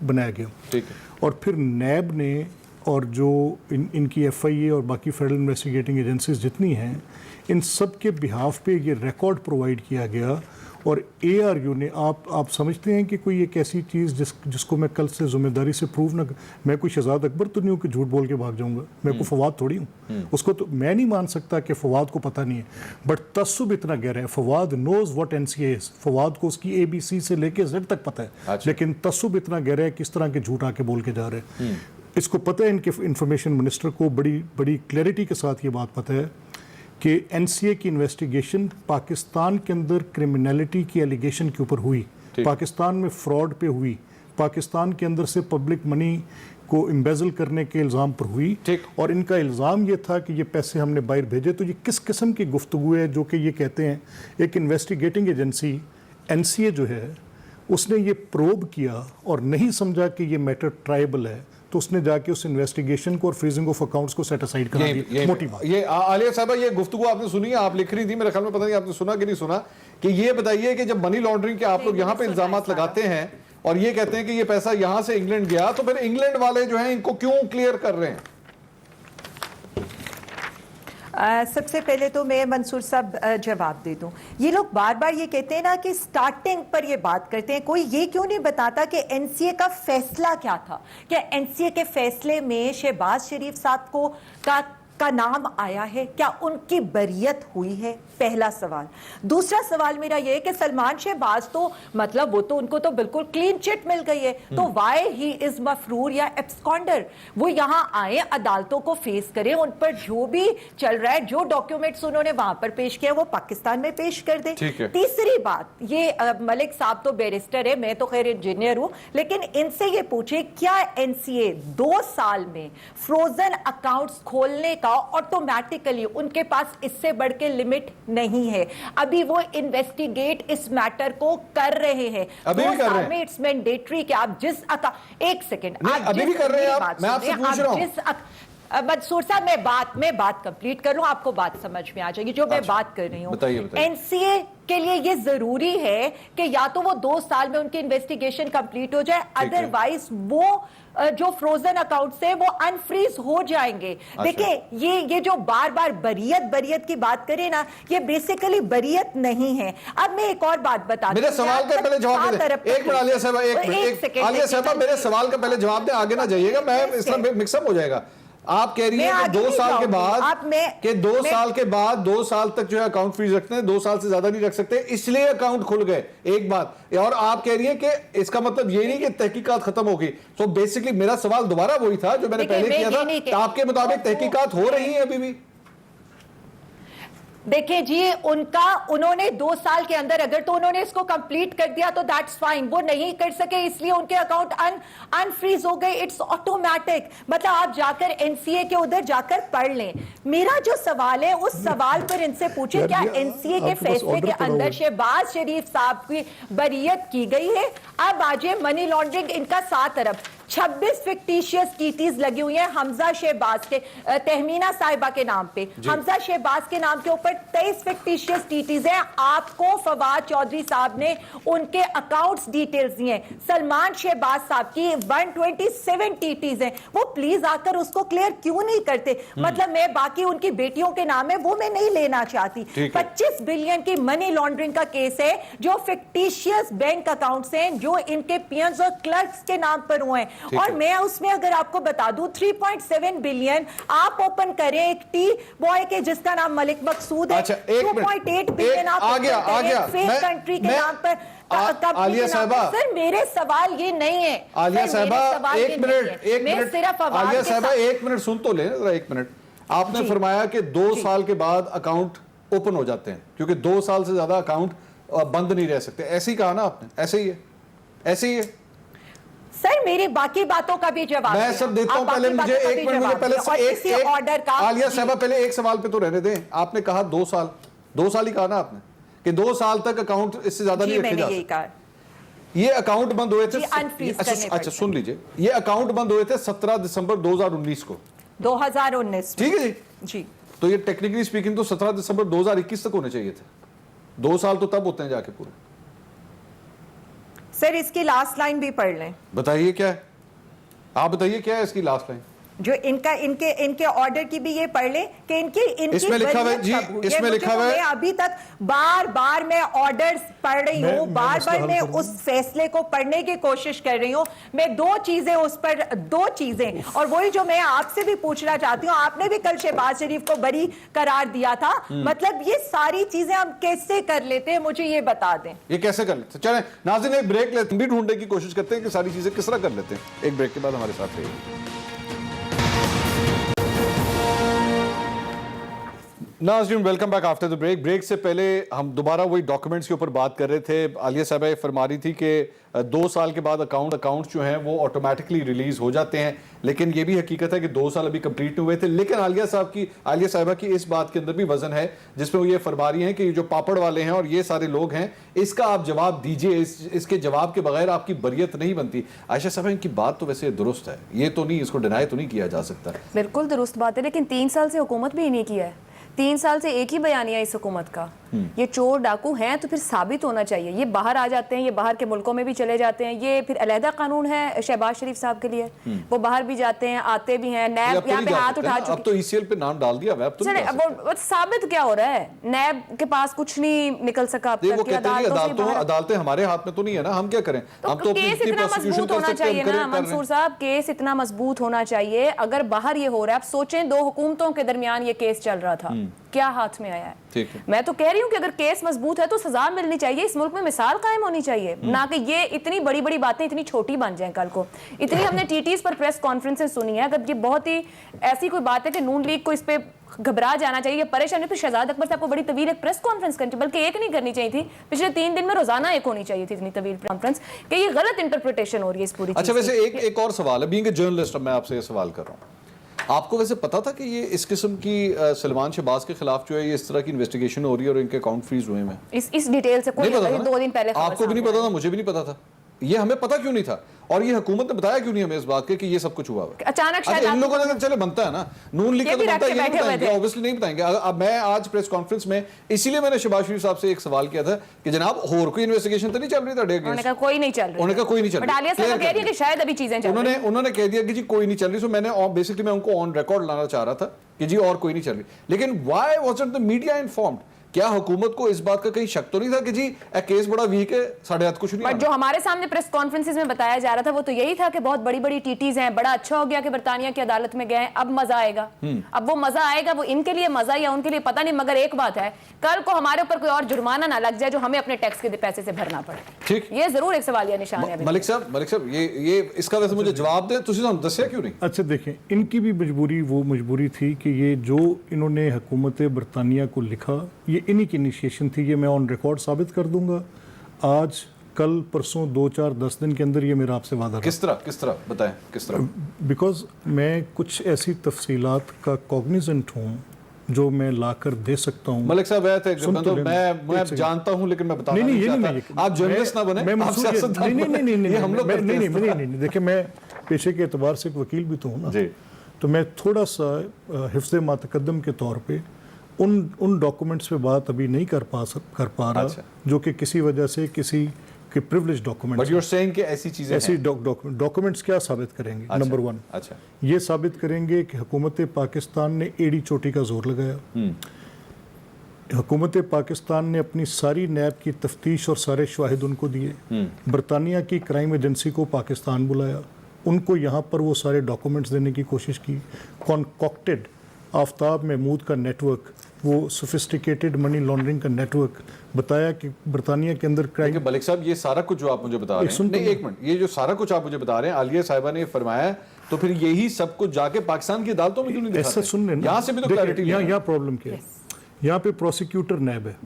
بنایا گیا. ٹھیک ہے. اور پھر نیب نے اور جو ان کی ایف آئی اے اور باقی فیڈرل انویسٹیگیٹنگ ایجنسیز جتنی ہیں, ان سب کے بہاف پہ یہ ریکارڈ پرووائڈ کیا گیا. اور اے آر یو نے, آپ سمجھتے ہیں کہ کوئی ایک ایسی چیز جس کو میں کل سے ذمہ داری سے پروو نہ, میں کوئی شہزاد اکبر تو نہیں ہوں کہ جھوٹ بول کے بھاگ جاؤں گا, میں کوئی فواد تھوڑی ہوں. اس کو تو میں نہیں مان سکتا کہ فواد کو پتہ نہیں ہے, بٹ تعصب اتنا گہرا ہے. Fawad knows what N C A is, Fawad کو اس کی اے بی سی سے لے کے زیڈ تک پتہ ہے, لیکن تعصب اتنا گہرا ہے کس طرح کے جھوٹ آ کے بول کے جا رہے ہیں. اس کو پتہ ہے, ان کے انفارمیشن منسٹر کو بڑی کلیئرٹی کے ساتھ یہ بات پتہ ہے کہ این سی اے کی انویسٹیگیشن پاکستان کے اندر کرمنالٹی کی ایلیگیشن کے اوپر ہوئی, پاکستان میں فراڈ پہ ہوئی, پاکستان کے اندر سے پبلک منی को एम्बेजल करने के इल्ज़ाम पर हुई, और इनका इल्ज़ाम ये था कि ये पैसे हमने बाहर भेजे। तो ये किस किस्म की गुफ्तगू है जो कि ये कहते हैं एक इन्वेस्टिगेटिंग एजेंसी NCA जो है उसने ये प्रोब किया और नहीं समझा कि ये मैटर ट्राइबल है, तो उसने जाके उस इन्वेस्टिगेशन को और फ्रीजिंग ऑफ अकाउंट्स को सेट असाइड करा दिया। मोटी बात। ये आलिया साहबा, ये गुफ्तगू आपने सुनी है, आप लिख रही थी, मेरे ख्याल में पता नहीं आपने सुना कि नहीं सुना, कि ये बताइए कि जब मनी लॉन्ड्रिंग के आप लोग यहाँ पे इल्जामात लगाते हैं और ये कहते हैं कि ये पैसा यहाँ से इंग्लैंड गया, तो फिर इंग्लैंड वाले जो हैं इनको क्यों क्लियर कर रहे हैं? सबसे पहले तो मैं मंसूर साहब जवाब दे दूं। ये लोग बार बार ये कहते हैं ना कि स्टार्टिंग पर ये बात करते हैं, कोई ये क्यों नहीं बताता कि NCA का फैसला क्या था? क्या NCA के फैसले में शहबाज शरीफ साहब को का नाम आया है? क्या उनकी बरियत हुई है? पहला सवाल। दूसरा सवाल मेरा ये है कि सलमान शहबाज तो मतलब वो तो उनको तो बिल्कुल क्लीन चिट मिल गई है, तो वाई ही इज मफरूर या एब्सकॉन्डर? वो यहाँ आए, अदालतों को फेस करें, उन पर जो भी चल रहा है, जो डॉक्यूमेंट्स उन्होंने वहां पर पेश किया वो पाकिस्तान में पेश कर दे। तीसरी बात, ये मलिक साहब तो बैरिस्टर है, मैं तो खैर इंजीनियर हूं, लेकिन इनसे ये पूछे क्या NCA 2 साल में फ्रोजन अकाउंट्स खोलने का ऑटोमेटिकली उनके पास इससे बढ़ के लिमिट नहीं है? अभी वो इन्वेस्टिगेट इस मैटर को कर रहे हैं, अभी भी कर रहे हैं। इट्स मैंडेटरी कि आप जिस एक सेकंड, अभी भी कर रहे हैं आप, मैं आपसे पूछ रहा हूं। मंसूर साहब, मैं बात कंप्लीट कर लूं, आपको बात समझ में आ जाएगी जो मैं बात कर रही हूं। NCA के लिए ये जरूरी है कि या तो वो 2 साल में उनकी इन्वेस्टिगेशन कंप्लीट हो जाए, अदरवाइज वो जो फ्रोजन अकाउंट्स है वो अनफ्रीज हो जाएंगे। देखिए ये जो बार बार बरियत की बात करें ना, ये बेसिकली बरियत नहीं है। अब मैं एक और बात बता दूं, मेरे सवाल का पहले जवाब दे। एक मिनट आलिया साहब, आलिया साहब मेरे सवाल का पहले जवाब दे, आगे ना जाइएगा, मैं इसमें मिक्सअप हो जाएगा। आप कह रही हैं कि 2 साल के बाद, कि 2 साल के बाद 2 साल तक जो है अकाउंट फ्रीज रखते हैं, 2 साल से ज्यादा नहीं रख सकते, इसलिए अकाउंट खुल गए। एक बात, और आप कह रही हैं कि इसका मतलब ये नहीं कि तहकीकात खत्म होगी। तो बेसिकली मेरा सवाल दोबारा वही था जो मैंने पहले किया था, कि आपके मुताबिक तहकीकात हो रही है अभी भी? देखिए जी, उन्होंने 2 साल के अंदर अगर तो उन्होंने इसको कंप्लीट कर दिया तो दैट्स फाइन, वो नहीं कर सके इसलिए उनके अकाउंट अनफ्रीज हो गए, इट्स ऑटोमेटिक। मतलब आप जाकर NCA के उधर जाकर पढ़ लें। मेरा जो सवाल है उस सवाल पर इनसे पूछे क्या NCA के फैसले के अंदर शहबाज शरीफ साहब की बरियत की गई है? अब आज मनी लॉन्ड्रिंग इनका 7 अरब 26 फिक्टिशियस टीटीज लगी हुई है हमजा शहबाज के, तहमीना साहिबा के नाम पे, हमजा शहबाज के नाम के ऊपर 23 फिक्टिशियस टीटीज हैं। आपको फवाद चौधरी साहब ने उनके अकाउंट्स डिटेल्स दिए हैं। सलमान शहबाज साहब की 127 टीटीज हैं। वो प्लीज आकर उसको क्लियर क्यों नहीं करते? मतलब मैं बाकी उनकी बेटियों के नाम है वो मैं नहीं लेना चाहती। 25 बिलियन की मनी लॉन्ड्रिंग का केस है जो फिक्टिशियस बैंक अकाउंट्स हैं, जो इनके पियंस और क्लर्क्स के नाम पर हुए हैं। और मैं उसमें अगर आपको बता दूं 3.7 बिलियन आप ओपन करें एक टी बॉय के जिसका नाम मलिक मकसूद है। 2.8 बिलियन आप आ गया फेक कंट्री के नाम पर। आलिया साहबा, सर मेरे सवाल ये नहीं है। आलिया साहबा एक मिनट, सिर्फ आलिया साहबा 1 मिनट सुन तो ले जरा, 1 मिनट। आपने फरमाया कि 2 साल के बाद अकाउंट ओपन हो जाते हैं क्योंकि 2 साल से ज्यादा अकाउंट बंद नहीं रह सकते, ऐसे ही कहा ना आपने? ऐसे ही है, ऐसे ही है सर। मेरी बाकी बातों का भी जवाब मैं सब देता हूं। पहले मुझे 1 मिनट, मुझे पहले ऑर्डर का, आलिया साहबा पहले एक सवाल पे तो रहने दें। आपने कहा 2 साल, 2 साल ही कहा ना आपने कि 2 साल तक अकाउंट इससे ज्यादा नहीं रखे जा सकते। ये अकाउंट बंद हुए थे, अच्छा सुन लीजिए, ये अकाउंट बंद हुए थे 17 दिसंबर 2019 को, 2019। ठीक है जी। तो ये टेक्निकली स्पीकिंग तो 17 दिसंबर 2021 तक होने चाहिए थे। 2 साल तो तब होते हैं जाके पूरे। सर इसकी लास्ट लाइन भी पढ़ लें। बताइए क्या है, आप बताइए क्या है इसकी लास्ट लाइन? जो इनके ऑर्डर की भी ये पढ़ ले कि इनकी इसमें लिखा हुआ है जी, इसमें लिखा हुआ है। अभी तक बार मैं ऑर्डर्स पढ़ रही हूँ, बार मैं उस फैसले को पढ़ने की कोशिश कर रही हूँ। मैं 2 चीजें और वही जो मैं आपसे भी पूछना चाहती हूँ, आपने भी कल शहबाज शरीफ को बरी करार दिया था, मतलब ये सारी चीजें हम कैसे कर लेते हैं, मुझे ये बता दें। ये कैसे कर लेते? चलें नाज़रीन एक ब्रेक लेते हैं, भी ढूंढने की कोशिश करते हैं कि सारी चीजें किस तरह कर लेते हैं। एक ब्रेक के बाद हमारे साथ रहिए। नाज़रीन welcome back after the break. Break से पहले हम दोबारा वही डॉक्यूमेंट्स के ऊपर बात कर रहे थे। आलिया साहबा ये फरमा रही थी कि 2 साल के बाद अकाउंट्स जो हैं वो ऑटोमेटिकली रिलीज हो जाते हैं, लेकिन ये भी हकीकत है कि 2 साल अभी कंप्लीट नहीं हुए थे। लेकिन आलिया साहबा की इस बात के अंदर भी वजन है जिसमें वो ये फरमा रही हैं कि जो पापड़ वाले हैं और ये सारे लोग हैं, इसका आप जवाब दीजिए, इसके जवाब के बगैर आपकी बरियत नहीं बनती। आयशा साहबा इनकी बात तो वैसे दुरुस्त है, ये तो नहीं, इसको डिनाई तो नहीं किया जा सकता। बिल्कुल दुरुस्त बात है, लेकिन 3 साल से हुकूमत भी नहीं किया है। 3 साल से एक ही बयानिया इस हुकूमत का, ये चोर डाकू हैं तो फिर साबित होना चाहिए। ये बाहर आ जाते हैं, ये बाहर के मुल्कों में भी चले जाते हैं, ये फिर अलहदा कानून है शहबाज शरीफ साहब के लिए, वो बाहर भी जाते हैं, आते भी हैं। नैब यहाँ पे हाथ उठा चुकी, अब तो ईसीएल पे नाम डाल दिया, अब तो अब साबित क्या हो रहा है? नैब के पास कुछ नहीं निकल सका अब तक। अदालतें हमारे हाथ में तो नहीं है ना, हम क्या करें? हम तो केस इतना मजबूत होना चाहिए ना मंसूर साहब, केस इतना मजबूत होना चाहिए। अगर बाहर ये हो रहा है, आप सोचें 2 हुकूमतों के दरमियान ये केस चल रहा था, क्या हाथ में आया है? मैं तो कह रही हूँ कि अगर केस मजबूत है तो सजा मिलनी चाहिए, इस मुल्क में मिसाल कायम होनी चाहिए, ना कि ये इतनी बड़ी बड़ी बातें इतनी छोटी बन जाएं कल को। इतनी हमने टीटीज पर प्रेस कॉन्फ्रेंसेस सुनी है, अगर ये बहुत ही ऐसी कोई बात है कि नून लीग को इस पे घबरा जाना चाहिए, परेशानी, तो शहजाद अकबर साहब को बड़ी तवील एक प्रेस कॉन्फ्रेंस करनी, बल्कि एक नहीं करनी चाहिए थी, पिछले 3 दिन में रोजाना एक होनी चाहिए थी इतनी तवील कॉन्फ्रेंस, कि ये गलत इंटरप्रिटेशन हो रही है इस पूरी। अच्छा, वैसे एक और सवाल है, बीइंग अ जर्नलिस्ट, मैं आपसे ये सवाल कर रहा हूँ, आपको वैसे पता था कि ये इस किस्म की सलमान शहबाज के खिलाफ जो है ये इस तरह की इन्वेस्टिगेशन हो रही है और इनके अकाउंट फ्रीज हुए हैं? इस डिटेल से कोई 2 दिन पहले आपको भी नहीं पता था, मुझे भी नहीं पता था। ये हमें पता क्यों नहीं था और ये हुकूमत ने बताया क्यों नहीं हमें इस बात के कि ये सब कुछ हुआ है? अचानक शायद इन लोगों ने चले बनता है ना, नून लीग का तो बनता है, ये नहीं बताएंगे, ऑब्वियसली नहीं बताएंगे। अब मैं आज प्रेस कॉन्फ्रेंस में इसीलिए मैंने शहबाज शरीफ साहब से एक सवाल किया था कि जनाब और कोई इन्वेस्टिगेशन तो नहीं चल रही था? उन्होंने कहा कोई नहीं चल रही, उन्होंने कहा कोई नहीं चल रही, डालिया साहब कह रही है कि शायद अभी चीजें चल रही हैं। उन्होंने कह दिया कि जी कोई नहीं चल रही। सो मैंने बेसिकली मैं उनको ऑन रिकॉर्ड लाना चाह रहा था कि जी और कोई नहीं चल रही, लेकिन why wasn't the media informed? क्या हुकूमत को इस बात का कहीं शक तो नहीं था कि जी केस बड़ा वीक है, साढ़े हाथ कुछ नहीं? बट जो हमारे सामने प्रेस कॉन्फ्रेंसेस में बताया जा रहा था वो तो यही था कि बहुत बड़ी बड़ी टीटीज हैं, बड़ा अच्छा हो गया कि बरतानिया की अदालत में गए हैं, अब मजा आएगा। अब वो मजा आएगा, वो इनके लिए मजा या उनके लिए पता नहीं, मगर एक बात है, कल को हमारे ऊपर कोई और जुर्माना ना लग जाए जो हमें अपने टैक्स के पैसे से भरना पड़े। ठीक, ये जरूर एक सवालिया निशान है। मलिक साहब ये इसका वैसे मुझे जवाब दें, तुझे हम दसिया क्यों नहीं? अच्छा देखें, इनकी भी मजबूरी वो मजबूरी थी कि ये जो इन्होंने हुकूमत बरतानिया को लिखा, ये इन्हीं की इनिशिएशन थी। ये मैं ऑन रिकॉर्ड साबित कर दूंगा, आज कल परसों 2 4 10 दिन के अंदर ये मेरा आपसे वादा। किस तरह बताएं, किस तरह? बिकॉज मैं कुछ ऐसी तफसीलात का कॉग्निजेंट हूँ जो मैं लाकर दे सकता हूँ। मलिक साहब मैं जानता हूँ, लेकिन मैं बताना नहीं चाहता। आप जर्नलिस्ट ना बने, आप सियासतदान बने। नहीं, हम लोग नहीं, देखिए मैं पेशे के एतबार से एक वकील भी तो हूँ ना, तो मैं थोड़ा सा हिफ्ज़ मातकद्दम के तौर पे उन डॉक्यूमेंट्स पे बात अभी नहीं कर पा रहा, जो कि किसी वजह से किसी के privilege documents. But you are saying कि ऐसी चीजें, ऐसी डॉक्यूमेंट्स क्या साबित करेंगे? नंबर 1, ये साबित करेंगे कि हुकूमत पाकिस्तान ने एड़ी चोटी का जोर लगाया। हुकूमत पाकिस्तान ने अपनी सारी नैब की तफ्तीश और सारे शवाहिद उनको दिए। बरतानिया की क्राइम एजेंसी को पाकिस्तान बुलाया, उनको यहाँ पर वो सारे डॉक्यूमेंट्स देने की कोशिश की। कॉन्कॉक्टेड आफ्ताब महमूद का नेटवर्क, वो सोफिस्टिकेटेड मनी लॉन्ड्रिंग का नेटवर्क, बताया कि बरतानिया के अंदर क्राइम। मलिक साहब ये सारा कुछ जो आप मुझे बता रहे हैं, नहीं एक मिनट, ये जो सारा कुछ आप मुझे बता रहे हैं, आलिया साहिबा ने फरमाया, तो फिर यही सब कुछ जाके पाकिस्तान की अदालतों में क्यों नहीं दिखाते? ऐसा सुन लेना, यहाँ से भी तो क्लैरिटी। यहाँ प्रॉब्लम क्या है, यहाँ पे प्रोसिक्यूटर नैब है,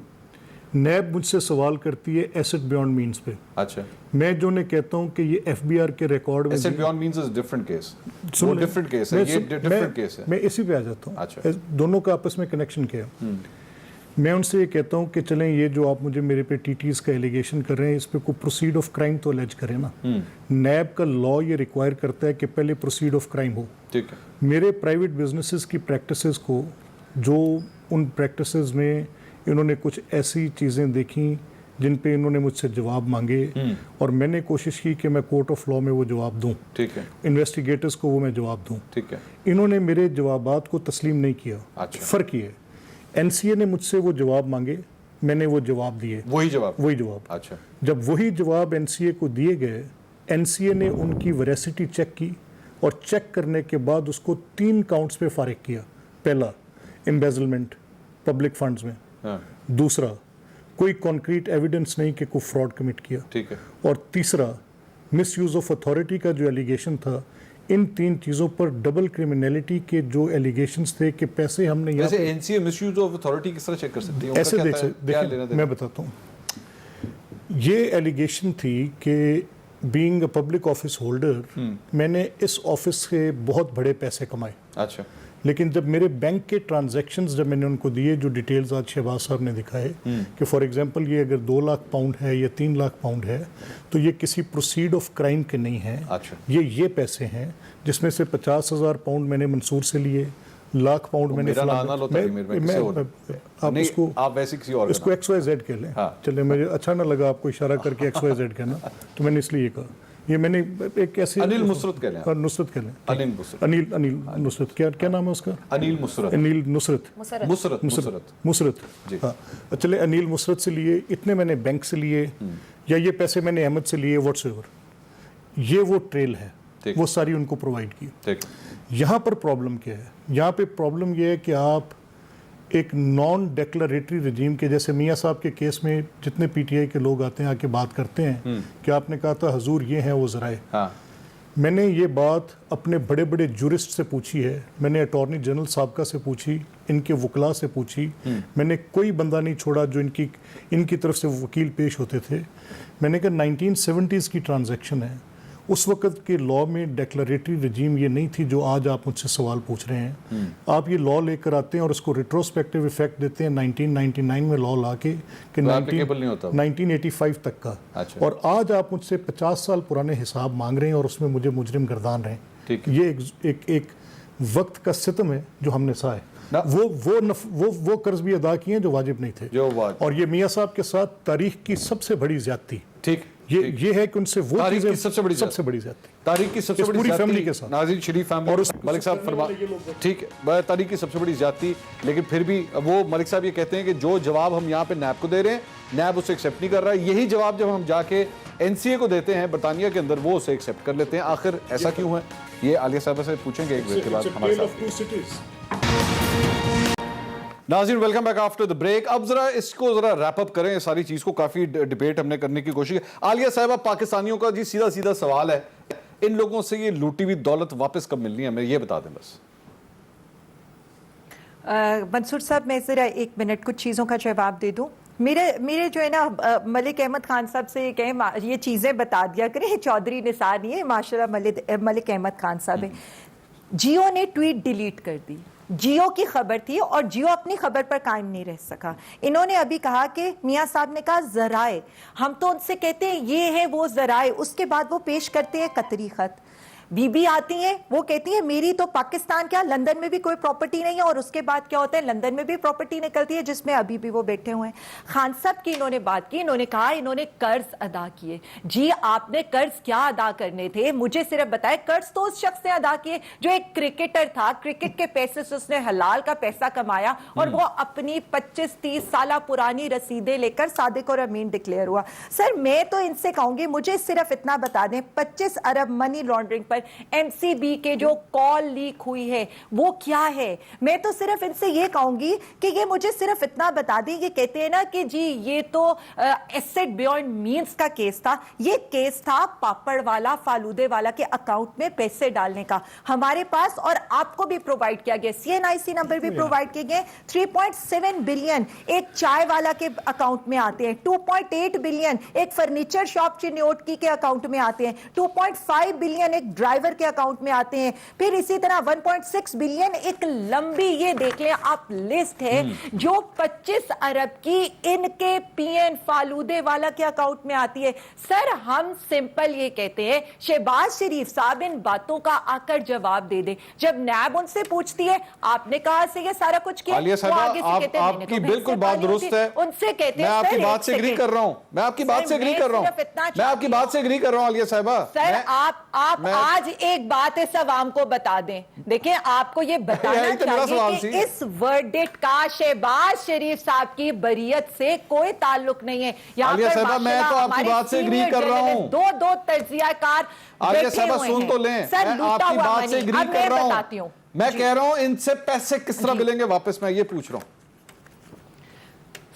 नैब मुझसे सवाल करती है एसेट बियॉन्ड मीन्स पे। अच्छा, मैं जो ने कहता हूँ कि ये एफबीआर के रिकॉर्ड में asset beyond means is different case, वो डिफरेंट केस है, ये डिफरेंट केस है। मैं इसी पे आ जाता हूँ। अच्छा, दोनों का आपस में कनेक्शन क्या है? मैं उनसे ये कहता हूँ कि चलें, ये जो आप मुझे मेरे पे टीटीज का एलिगेशन कर रहे हैं, इस पे कोई प्रोसीड ऑफ क्राइम तो अलेज करें ना। नैब का लॉ ये रिक्वायर करता है कि पहले प्रोसीड ऑफ क्राइम हो। ठीक है, मेरे प्राइवेट बिजनेसेस की प्रैक्टिसेस को, जो उन प्रैक्टिसेस में इन्होंने कुछ ऐसी चीज़ें देखी जिन पे इन्होंने मुझसे जवाब मांगे, और मैंने कोशिश की कि मैं कोर्ट ऑफ लॉ में वो जवाब दूं। ठीक है, इन्वेस्टिगेटर्स को वो मैं जवाब दूं। ठीक है, इन्होंने मेरे जवाबात को तस्लीम नहीं किया। अच्छा, फ़र्क ये, एनसीए ने मुझसे वो जवाब मांगे, मैंने वो जवाब दिए, वही जवाब। अच्छा, जब वही जवाब एनसीए को दिए गए, एनसीए ने उनकी वेरासिटी चेक की, और चेक करने के बाद उसको 3 काउंट्स पे फारिग किया। पहला, एम्बेजलमेंट पब्लिक फंड्स में। दूसरा, कोई कॉन्क्रीट एविडेंस नहीं कि कोई फ्रॉड कमिट किया। ठीक है, और तीसरा, मिस यूज़ ऑफ अथॉरिटी का जो एलिगेशन था, इन 3 चीज़ों पर डबल क्रिमिनलिटी के जो एलिगेशंस थे कि पैसे हमने यहाँ वैसे एनसीए मिसयूज ऑफ अथॉरिटी किस तरह चेक कर सकती है? ऐसे उनका क्या क्या लेना देखिए देना? मैं बताता हूँ, ये एलिगेशन थी कि being a public office holder मैंने इस ऑफिस से बहुत बड़े पैसे कमाए, अच्छा, लेकिन जब मेरे बैंक के ट्रांजैक्शंस जब मैंने उनको दिए, जो डिटेल्स आज शहबाज साहब ने दिखाए कि फॉर एग्जांपल ये अगर 2 लाख पाउंड है या 3 लाख पाउंड है तो ये किसी प्रोसीड ऑफ क्राइम के नहीं है। अच्छा। ये पैसे हैं जिसमें से 50,000 पाउंड मैंने मंसूर से लिए, लाख पाउंड मैंने मेरा नाम ना लो ताकि मेरे में किसी और आप नहीं, इसको आप वैसे किसी और का इसको XYZ कह लें। हाँ। चले, मुझे अच्छा ना लगा आपको इशारा करके XYZ कहना, तो मैंने इसलिए कहा। ये मैंने एक ऐसे अनिल मुसरत कह लें, नुसरत कह लें, अनिल मुसरत, अनिल नुसरत, क्या नाम है उसका? अनिल मुसरत, अनिल नुसरत, मुसरत जी। हाँ, चले अनिल मुसरत से लिए, इतने मैंने बैंक से लिए या ये पैसे मैंने अहमद से लिए, व्हाट्सएवर, ये वो ट्रेल है, वो सारी उनको प्रोवाइड की। ठीक। यहाँ पर प्रॉब्लम क्या है? यहाँ पे प्रॉब्लम ये है कि आप एक नॉन डेक्लरेटरी रजीम के, जैसे मियाँ साहब के केस में जितने पीटीआई के लोग आते हैं आके बात करते हैं कि आपने कहा था हुजूर ये हैं वो ज़राए, हाँ। मैंने ये बात अपने बड़े बड़े जुरिस्ट से पूछी है, मैंने अटॉर्नी जनरल साहब से पूछी, इनके वकला से पूछी, मैंने कोई बंदा नहीं छोड़ा जो इनकी तरफ से वकील पेश होते थे। मैंने कहा 1970s की ट्रांजैक्शन है, उस वक़्त के लॉ में डेक्लरेटरी रजीम ये नहीं थी जो आज आप मुझसे सवाल पूछ रहे हैं। आप ये लॉ लेकर आते हैं और उसको रिट्रोस्पेक्टिव इफेक्ट देते हैं 1999 में लॉ ला के कि 1985 तक का। अच्छा। और आज आप मुझसे 50 साल पुराने हिसाब मांग रहे हैं और उसमें मुझे मुजरिम गर्दान रहे हैं। ये एक वक्त का सितम है जो हमने सहा है। वो कर्ज भी अदा किए हैं जो वाजिब नहीं थे। और ये मियाँ साहब के साथ तारीख की सबसे बड़ी ज्यादती, ठीक, ये है कि उनसे वो तारीख की सबसे बड़ी ज्यादती, तारीख की सबसे बड़ी पूरी फैमिली के साथ, नाज़रीन शरीफ फैमिली और मलिक साहब फरमा, ठीक है, तारीख की सबसे बड़ी ज्यादती। लेकिन फिर भी वो मलिक साहब ये कहते हैं कि जो जवाब हम यहाँ पे नैब को दे रहे हैं, नैब उसे एक्सेप्ट नहीं कर रहा है। यही जवाब जब हम जाके एनसीए को देते हैं बरतानिया के अंदर, वो उसे एक्सेप्ट कर लेते हैं। आखिर ऐसा क्यों है? ये आलिया साहब से पूछेंगे एक ब्रेक के बाद हमारे साथ। नाज़रीन welcome back after the break. अब जरा इसको जरा रैप अप करें, सारी चीज को, काफी डिबेट हमने करने की कोशिश की। आलिया साहब, पाकिस्तानियों का जी सीधा सीधा सवाल है, इन लोगों से ये लूटी हुई दौलत वापस कब मिलनी है, हमें ये बता दें बस। मंसूर साहब, मैं जरा 1 मिनट कुछ चीज़ों का जवाब दे दूं। मेरे जो है ना, मलिक अहमद खान साहब से ये कहें, ये चीज़ें बता दिया करें, चौधरी निसार नहीं है, माशाल्लाह मलिक अहमद खान साहब है। जियो ने ट्वीट डिलीट कर दी, जियो की खबर थी और जियो अपनी खबर पर कायम नहीं रह सका। इन्होंने अभी कहा कि मियाँ साहब ने कहा ज़राए, हम तो उनसे कहते हैं ये है वो ज़राए, उसके बाद वो पेश करते हैं कतरी खत। बीबी आती हैं, वो कहती है मेरी तो पाकिस्तान क्या लंदन में भी कोई प्रॉपर्टी नहीं है, और उसके बाद क्या होता है, लंदन में भी प्रॉपर्टी निकलती है जिसमें अभी भी वो बैठे हुए हैं। खान साहब की इन्होंने बात की, इन्होंने कहा इन्होंने कर्ज अदा किए। जी आपने कर्ज क्या अदा करने थे, मुझे सिर्फ बताए। कर्ज तो उस शख्स ने अदा किए जो एक क्रिकेटर था, क्रिकेट के पैसे से उसने हलाल का पैसा कमाया और वो अपनी 25-30 साल पुरानी रसीदें लेकर सादिक और अमीन डिक्लेयर हुआ। सर मैं तो इनसे कहूंगी, मुझे सिर्फ इतना बता दें, 25 अरब मनी लॉन्ड्रिंग पर एमसीबी के जो कॉल लीक हुई है वो क्या है। मैं तो सिर्फ इनसे ये कहूंगी कि ये मुझे सिर्फ इतना बता दें, ये कहते हैं ना कि जी ये तो एसेट बियॉन्ड मींस का केस था, ये केस था पापड़ वाला फालूदे वाला के अकाउंट में पैसे डालने का। हमारे पास और आपको भी प्रोवाइड किया गया, सीएनआईसी नंबर भी प्रोवाइड किए गए। 3.7 बिलियन एक चाय वाला के अकाउंट में आते हैं, 2.8 बिलियन एक फर्नीचर शॉप चिन्योटकी के अकाउंट में आते हैं, 2.5 बिलियन एक ड्राइवर के अकाउंट में आते हैं, फिर इसी तरह 1.6 बिलियन एक लंबी, ये देख लें आप लिस्ट है, जो 25 अरब की इनके पीएन फालूदे वाला के अकाउंट में आती है। सर हम सिंपल ये कहते हैं, शहबाज शरीफ साहब इन बातों का आकर जवाब दे दे। जब नैब उनसे पूछती है आपने कहा से ये सारा कुछ किया, आलिया साहब आपकी बिल्कुल बात दुरुस्त है, उनसे कहते हैं मैं आपकी बात से एग्री कर रहा हूं, मैं आपकी बात से एग्री कर रहा हूं, मैं आपकी बात से एग्री कर रहा हूं आलिया साहबा। सर आप आज एक बात इस अवाम को बता दें, देखिए आपको ये बताना चाहिए कि इस वर्डिक्ट का शहबाज शरीफ साहब की बरियत से कोई ताल्लुक नहीं है। यहाँ पर मैं तो आपकी बात से एग्री कर रहा हूं, दो तज्जियाकार सुन तो लें, सर आपकी बात से एग्री कर रहा हूं, मैं कह रहा हूं इनसे पैसे किस तरह मिलेंगे वापस, मैं ये पूछ रहा हूं।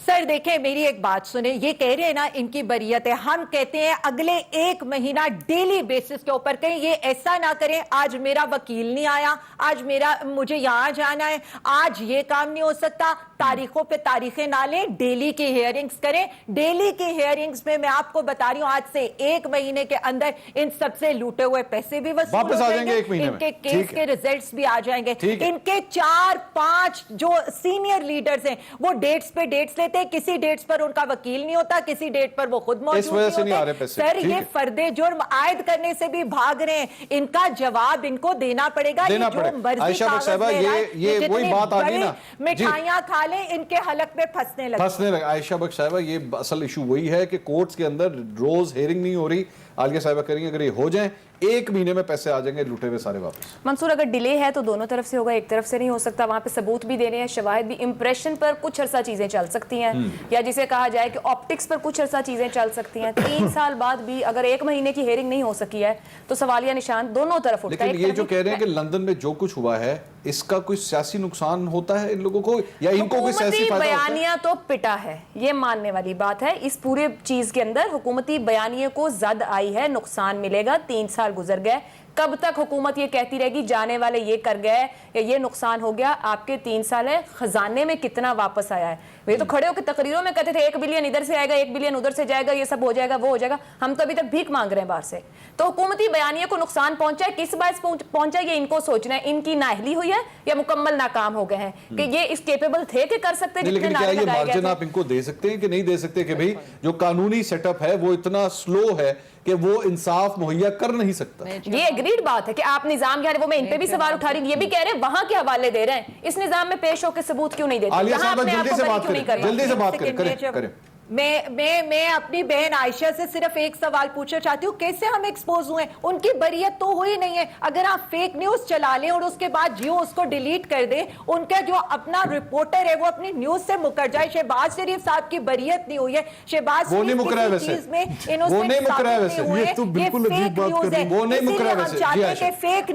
सर देखें, मेरी एक बात सुने, ये कह रहे हैं ना इनकी बरियत है, हम कहते हैं अगले 1 महीना डेली बेसिस के ऊपर कहीं ये ऐसा ना करें, आज मेरा वकील नहीं आया, आज मुझे यहां जाना है, आज ये काम नहीं हो सकता, तारीखों पे तारीखें ना लें, डेली की हियरिंग्स करें। डेली की हियरिंग्स में मैं आपको बता रही हूं, आज से 1 महीने के अंदर इन सबसे लूटे हुए पैसे भी वसूल वापस हो आ जाएंगे, जाएंगे 1 महीने में। इनके केस के रिजल्ट्स भी आ जाएंगे, ठीक है। इनके 4-5 जो सीनियर लीडर्स हैं वो डेट्स पे डेट्स लेते हैं, किसी डेट्स पर उनका वकील नहीं होता, किसी डेट पर वो खुद मौजूद इस वजह से नहीं आ रहे पैसे। सर ठीक ये है। फर्दे जुर्म आयद करने से भी भाग रहे हैं, इनका जवाब इनको देना पड़ेगा। देना ये जो पड़ेगा। मर्जी आयशा बख्श कागज साहिबा, में लाए, ये जितनी वही बात आ गई बड़ी ना। मिठाइयां खा लें, इनके हलक पे फंसने लगे। आयशा बख्श साहिबा, ये असल इशू वही है कि कोर्ट्स के अंदर रोज हेयरिंग नहीं हो रही। आलिया साहिबा करेंगे, अगर ये हो जाए 1 महीने में पैसे आ जाएंगे लूटे हुए सारे वापस। मंसूर, अगर डिले है तो दोनों तरफ से होगा, एक तरफ से नहीं हो सकता, वहां पे सबूत भी देने हैं, शवाहिद भी, इंप्रेशन पर कुछ अरसा चीजें चल सकती हैं, या जिसे कहा जाए कि ऑप्टिक्स पर कुछ अरसा चीजें चल सकती हैं। 3 साल बाद भी अगर 1 महीने की हेयरिंग नहीं हो सकी है तो सवालिया निशान दोनों तरफ उठता है। लेकिन ये जो कह रहे हैं कि लंदन में जो कुछ हुआ है इसका कोई सियासी नुकसान होता है इन लोगों को, या इनको कोई सियासी हुकूमती फायदा होता है? बयानिया तो पिटा है, ये मानने वाली बात है। इस पूरे चीज के अंदर हुकूमती बयानिए को जद आई है, नुकसान मिलेगा। 3 साल गुजर गए, कब तक हुकूमत ये कहती रहेगी जाने वाले ये कर गए या ये नुकसान हो गया? आपके 3 साल है, खजाने में कितना वापस आया है? वे तो खड़े होकर तकरीरों में कहते थे 1 बिलियन इधर से आएगा, 1 बिलियन उधर से जाएगा, ये सब हो जाएगा, वो हो जाएगा। हम तो अभी तक भीख मांग रहे हैं बाहर से। तो हुकूमती बयानिए को नुकसान पहुंचा है, किस बात पहुंचा है ये इनको सोचना है। इनकी नाअहली हुई है या मुकम्मल नाकाम हो गए हैं कि ये इस केपेबल थे कि कर सकते? लेकिन क्या ये मार्जिन आप इनको दे सकते हैं कि नहीं दे सकते कि भाई जो कानूनी सेटअप है वो इतना स्लो है कि वो इंसाफ मुहैया कर नहीं सकता? ये एग्रीड बात है कि आप निजाम वो मैं इन पे भी सवाल उठा रही हूं, ये भी कह रहे हैं वहां के हवाले दे रहे हैं, इस निजाम में पेश होकर सबूत क्यों नहीं देते? आलिया जहां साहब अपने आप जल्दी को से बरी बात क्यों नहीं करें, कर जल्दी से बात सेकंड करें। मैं अपनी बहन आयशा से सिर्फ एक सवाल पूछना चाहती हूँ, कैसे हम एक्सपोज हुए? उनकी बरियत तो हुई नहीं है। अगर आप फेक न्यूज चला लें और उसके बाद जियो उसको डिलीट कर दें, उनका जो अपना रिपोर्टर है वो अपनी न्यूज से मुकर जाए। शहबाज शरीफ साहब की बरियत नहीं हुई है, शहबाज वो नहीं मुकरा है वैसे, वो नहीं मुकरा है वैसे, ये तो बिल्कुल अजीब बात कर रही है। वो नहीं मुकरा है वैसे। जी आयशा।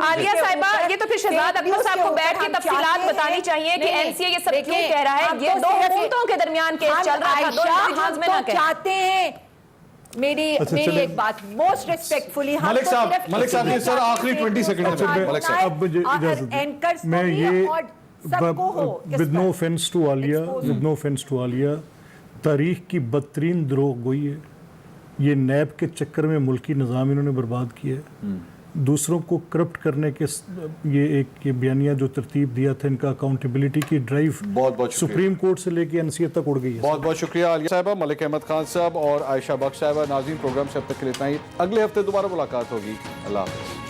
आलिया साहिबा, ये तो फिर शहजाद अख्तर साहब को बैठ के तफसीलात बतानी चाहिए कि एनसीए ये सब क्यों कह रहा है। ये 2 हुकूमतों के दरमियान केस चल रहा था, 2 इंडिविजुअल्स में ना चाहते हैं। मेरी एक बात मोस्ट रिस्पेक्टफुली, मलिक साहब ने सर आखिरी 20 सेकंड मलिक साहब, अब मुझे इजाजत दें। मैं ये with no offence to Aliya, तारीख की बदतरीन द्रोह गोई है। ये नैब के चक्कर में मुल्की निज़ाम इन्होंने बर्बाद किया है, दूसरों को करप्ट करने के ये बयानिया जो तरतीब दिया था, इनका अकाउंटेबिलिटी की ड्राइव बहुत सुप्रीम कोर्ट से लेके एनसीए तक उड़ गई है। बहुत शुक्रिया आलिया साहिबा, मलिक अहमद खान साहब और आयशा बख्श साहिबा। नाज़रीन, प्रोग्राम से अब तक के लिए इतना ही। अगले हफ्ते दोबारा मुलाकात होगी। अल्लाह हाफ़िज़।